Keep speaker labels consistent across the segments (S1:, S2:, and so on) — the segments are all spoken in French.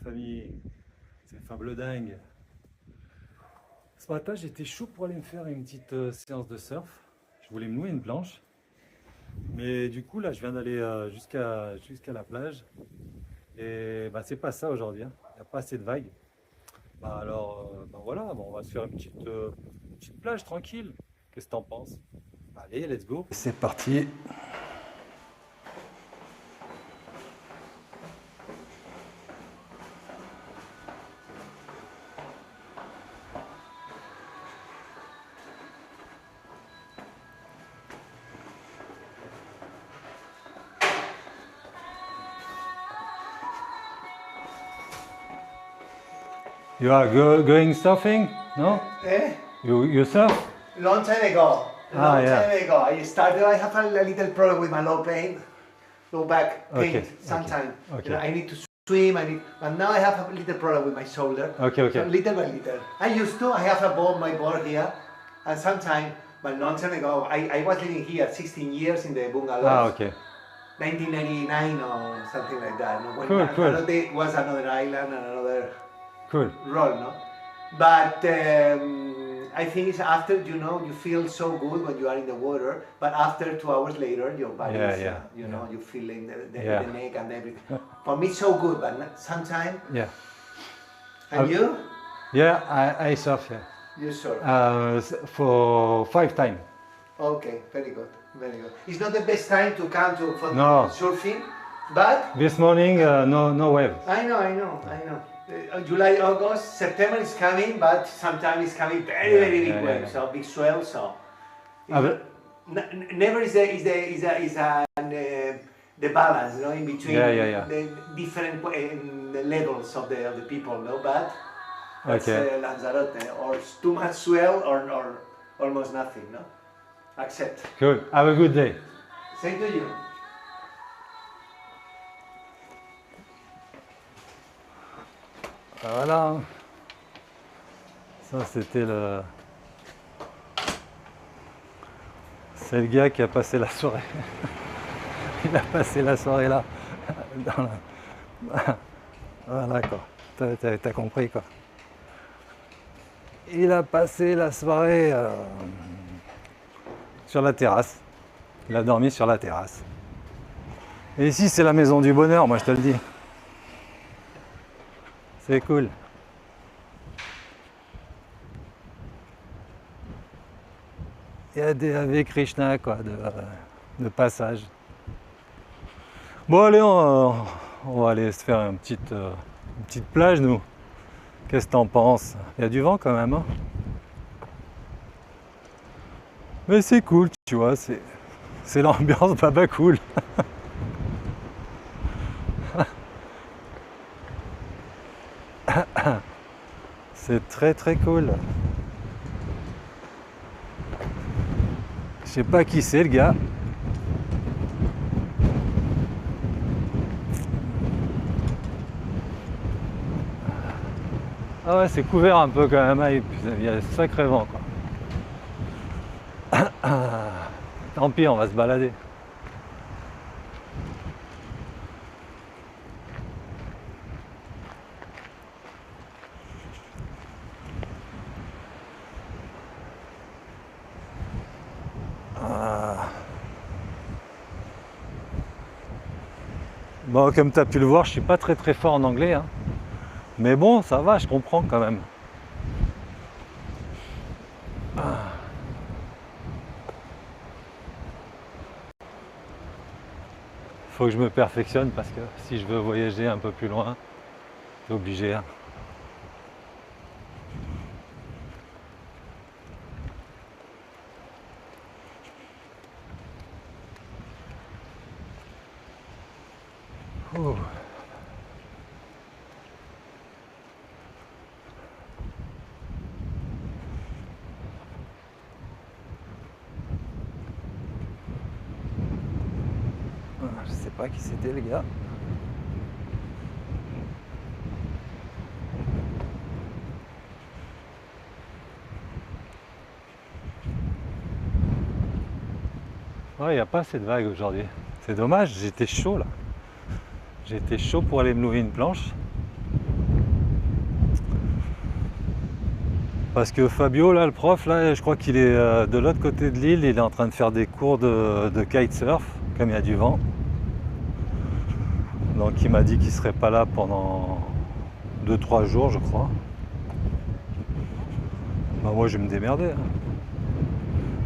S1: famille, c'est Fable dingue. Ce matin j'étais chaud pour aller me faire une petite séance de surf. Je voulais me louer une planche. Mais du coup là je viens d'aller jusqu'à la plage. Et bah, c'est pas ça aujourd'hui, hein. Il n'y a pas assez de vagues. Bah, alors voilà, bon, on va se faire une petite plage tranquille. Qu'est-ce que t'en penses? Allez, let's go. C'est parti. You are going surfing? No?
S2: Eh?
S1: You surf?
S2: Long time ago. Long
S1: yeah.
S2: time ago. I have a little problem with my low back pain
S1: Okay,
S2: sometimes.
S1: okay.
S2: You know, I need to swim, but now I have a little problem with my shoulder.
S1: Okay.
S2: So little by little. I have my board here, and sometimes, but long time ago, I was living here 16 years in the bungalow.
S1: Ah, okay.
S2: 1999 or something like that. No? When
S1: Cool.
S2: Lanzarote was another island and another
S1: Cool.
S2: role, no? But I think it's after, you feel so good when you are in the water, but after 2 hours later, your body is, you feeling the neck and everything. For me, it's so good, but sometimes.
S1: Yeah.
S2: And you?
S1: Yeah, I surf, yeah.
S2: You surf.
S1: For 5 times.
S2: Okay, very good, very good. It's not the best time to come for
S1: No.
S2: surfing, but.
S1: This morning, no wave.
S2: I know. July, August, September is coming, but sometimes it's coming very big waves, so big swells. So never is the balance, in between the different levels of the people, no? But that's Lanzarote, or it's too much swell or almost nothing, no? Accept.
S1: Cool. Have a good day.
S2: Same to you.
S1: Voilà, ça c'était c'est le gars qui a passé la soirée. Il a passé la soirée là. Voilà quoi, t'as compris quoi. Il a passé la soirée sur la terrasse. Il a dormi sur la terrasse. Et ici c'est la maison du bonheur, moi je te le dis. C'est cool. Il y a des Ave Krishna quoi, de passage. Bon allez, on va aller se faire une petite plage nous. Qu'est-ce que t'en penses? Il y a du vent quand même. Hein, mais c'est cool, tu vois, c'est l'ambiance baba cool. C'est très cool. Je sais pas qui c'est le gars. Ah ouais, c'est couvert un peu quand même, hein, il y a un sacré vent quoi. Tant pis, on va se balader. Bon, comme tu as pu le voir, je suis pas très fort en anglais, hein. Mais bon, ça va, je comprends quand même. Faut que je me perfectionne parce que si je veux voyager un peu plus loin, c'est obligé. Hein. Ouh. Je sais pas qui c'était le gars. Ouais, il n'y a pas assez de vagues aujourd'hui. C'est dommage, j'étais chaud là. J'étais chaud pour aller me louer une planche. Parce que Fabio, là, le prof, là, je crois qu'il est de l'autre côté de l'île, il est en train de faire des cours de kitesurf, comme il y a du vent. Donc il m'a dit qu'il serait pas là pendant 2-3 jours, je crois. Bah, moi, je vais me démerder. Hein.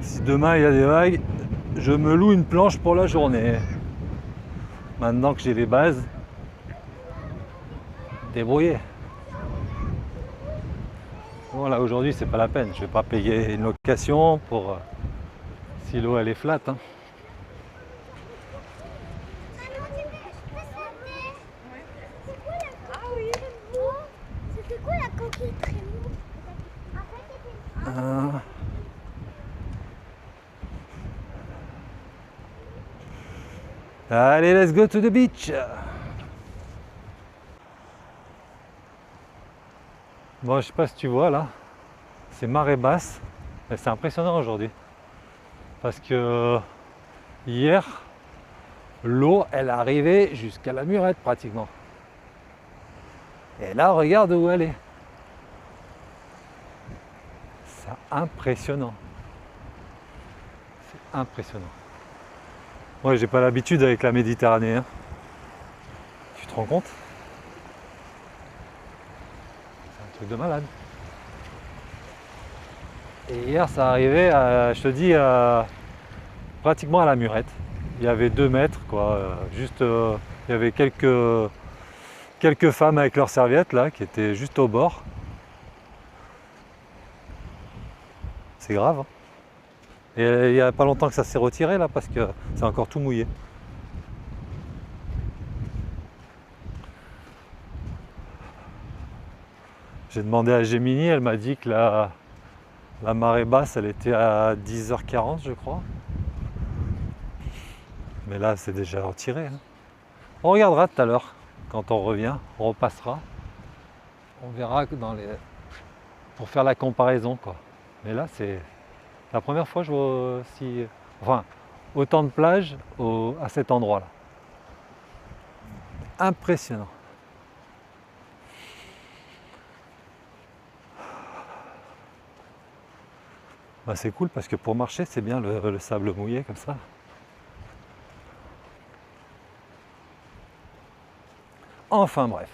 S1: Si demain il y a des vagues, je me loue une planche pour la journée. Maintenant que j'ai les bases, débrouiller. Voilà, aujourd'hui c'est pas la peine, je vais pas payer une location pour si l'eau elle est flat. Hein.
S3: C'était quoi la coquille très lourde?
S1: Allez, let's go to the beach. Bon, je sais pas si tu vois là, c'est marée basse, mais c'est impressionnant aujourd'hui. Parce que hier, l'eau, elle arrivait jusqu'à la murette pratiquement. Et là, regarde où elle est. C'est impressionnant. C'est impressionnant. Moi, j'ai pas l'habitude avec la Méditerranée. Hein. Tu te rends compte? C'est un truc de malade. Et hier, ça arrivait, je te dis, pratiquement à la murette. Il y avait 2 mètres, quoi. Juste, il y avait quelques femmes avec leurs serviettes là, qui étaient juste au bord. C'est grave. Hein. Et il n'y a pas longtemps que ça s'est retiré là, parce que c'est encore tout mouillé. J'ai demandé à Gemini, elle m'a dit que la marée basse, elle était à 10h40, je crois. Mais là, c'est déjà retiré. Hein. On regardera tout à l'heure, quand on revient, on repassera. On verra pour faire la comparaison, quoi. Mais là, c'est la première fois que je vois autant de plages à cet endroit-là. Impressionnant. Bah, c'est cool parce que pour marcher, c'est bien le sable mouillé comme ça. Enfin bref.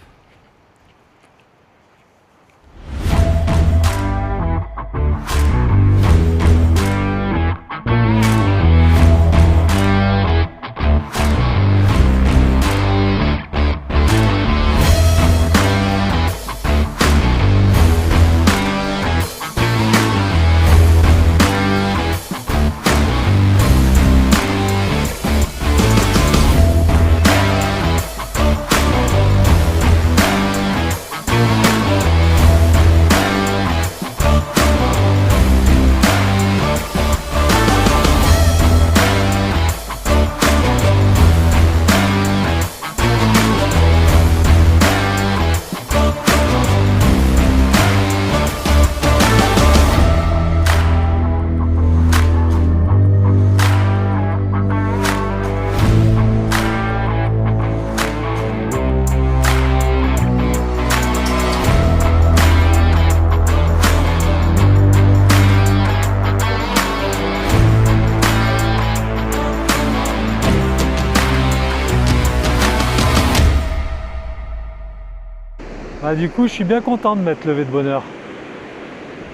S1: Bah, du coup, je suis bien content de m'être levé de bonne heure.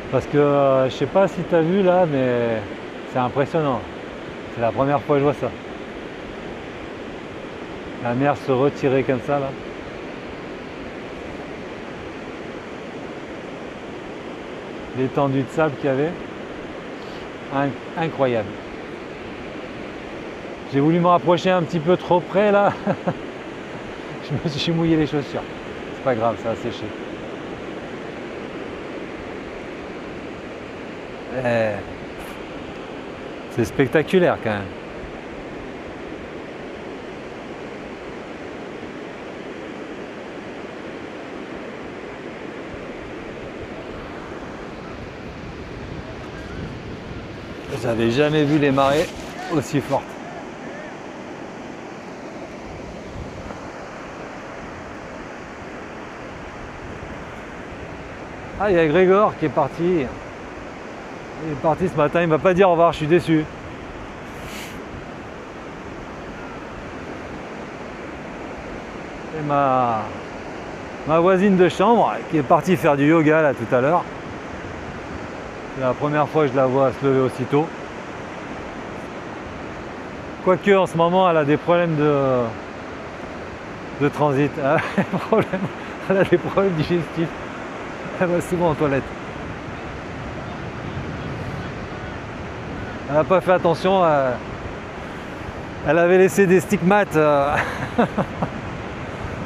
S1: Parce que je sais pas si tu as vu là, mais c'est impressionnant. C'est la première fois que je vois ça. La mer se retirer comme ça là. L'étendue de sable qu'il y avait. Incroyable. J'ai voulu me rapprocher un petit peu trop près là. Je me suis mouillé les chaussures. C'est pas grave, ça a séché. C'est spectaculaire quand même. J'avais jamais vu les marées aussi fortes. Ah, il y a Grégor qui est parti. Il est parti ce matin, il m'a pas dit au revoir, je suis déçu. Et ma voisine de chambre qui est partie faire du yoga là tout à l'heure. C'est la première fois que je la vois se lever aussitôt. Quoique en ce moment elle a des problèmes de transit. Elle a des problèmes digestifs. Elle va souvent aux toilettes. Elle n'a pas fait attention. Elle avait laissé des stigmates.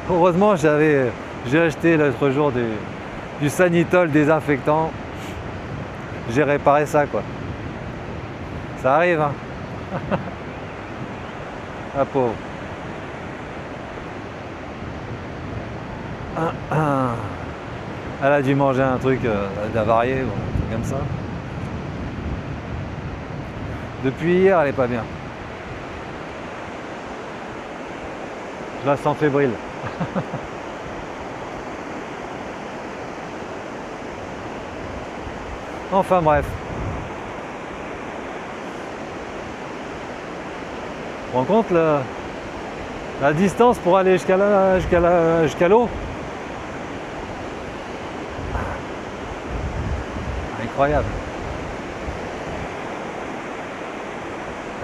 S1: Heureusement, j'ai acheté l'autre jour du Sanitol désinfectant. J'ai réparé ça, quoi. Ça arrive, hein. La pauvre. Elle a dû manger un truc d'avarié ou un truc comme ça. Depuis hier, elle est pas bien. Je la sens fébrile. Enfin bref. Tu te rends compte la distance pour aller jusqu'à l'eau? Incroyable.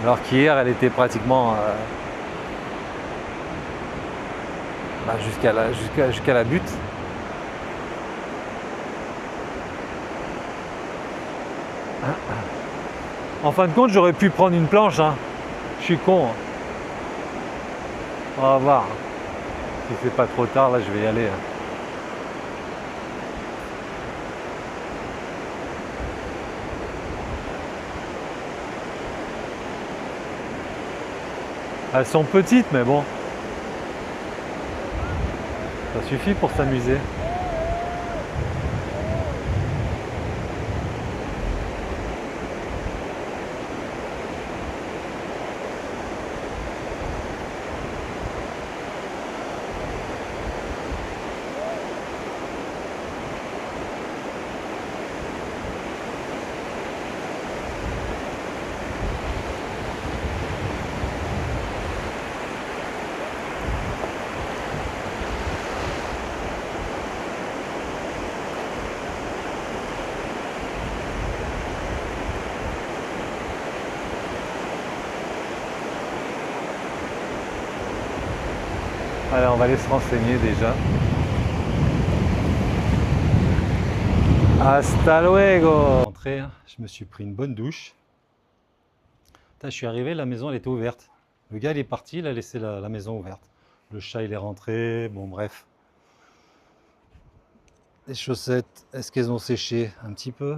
S1: Alors qu'hier elle était pratiquement jusqu'à la butte. En fin de compte, j'aurais pu prendre une planche, hein. Je suis con. Hein. On va voir. Si c'est pas trop tard, là, je vais y aller. Hein. Elles sont petites, mais bon. Ça suffit pour s'amuser. Allez, on va aller se renseigner déjà. Hasta luego. Rentré, je me suis pris une bonne douche. Putain, je suis arrivé, la maison elle était ouverte. Le gars il est parti, il a laissé la maison ouverte. Le chat il est rentré, bon bref. Les chaussettes, est-ce qu'elles ont séché un petit peu?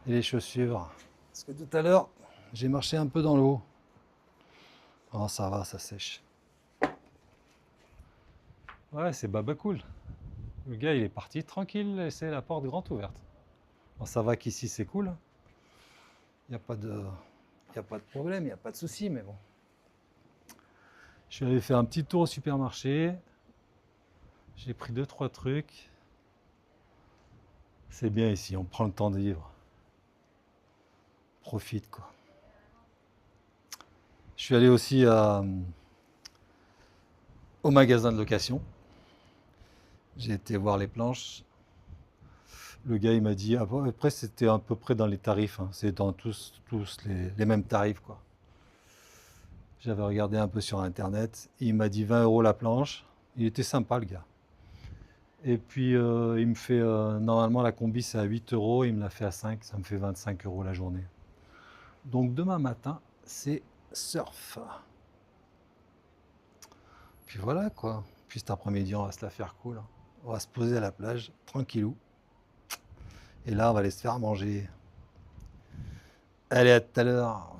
S1: Et les chaussures? Parce que tout à l'heure, j'ai marché un peu dans l'eau. Oh ça va, ça sèche. Ouais, c'est baba cool. Le gars, il est parti tranquille, laisser la porte grande ouverte. Bon, ça va qu'ici, c'est cool. Il n'y a pas de problème, il n'y a pas de souci, mais bon. Je suis allé faire un petit tour au supermarché. J'ai pris 2-3 trucs. C'est bien ici, on prend le temps de vivre. Profite, quoi. Je suis allé aussi au magasin de location. J'ai été voir les planches. Le gars il m'a dit, après c'était à peu près dans les tarifs, hein. C'est dans tous les mêmes tarifs, quoi. J'avais regardé un peu sur internet, il m'a dit 20 € la planche. Il était sympa le gars. Et puis il me fait, normalement la combi c'est à 8 €, il me l'a fait à 5, ça me fait 25 € la journée. Donc demain matin c'est surf. Puis voilà quoi. Puis cet après-midi on va se la faire cool. On va se poser à la plage, tranquillou. Et là, on va aller se faire manger. Allez, à tout à l'heure.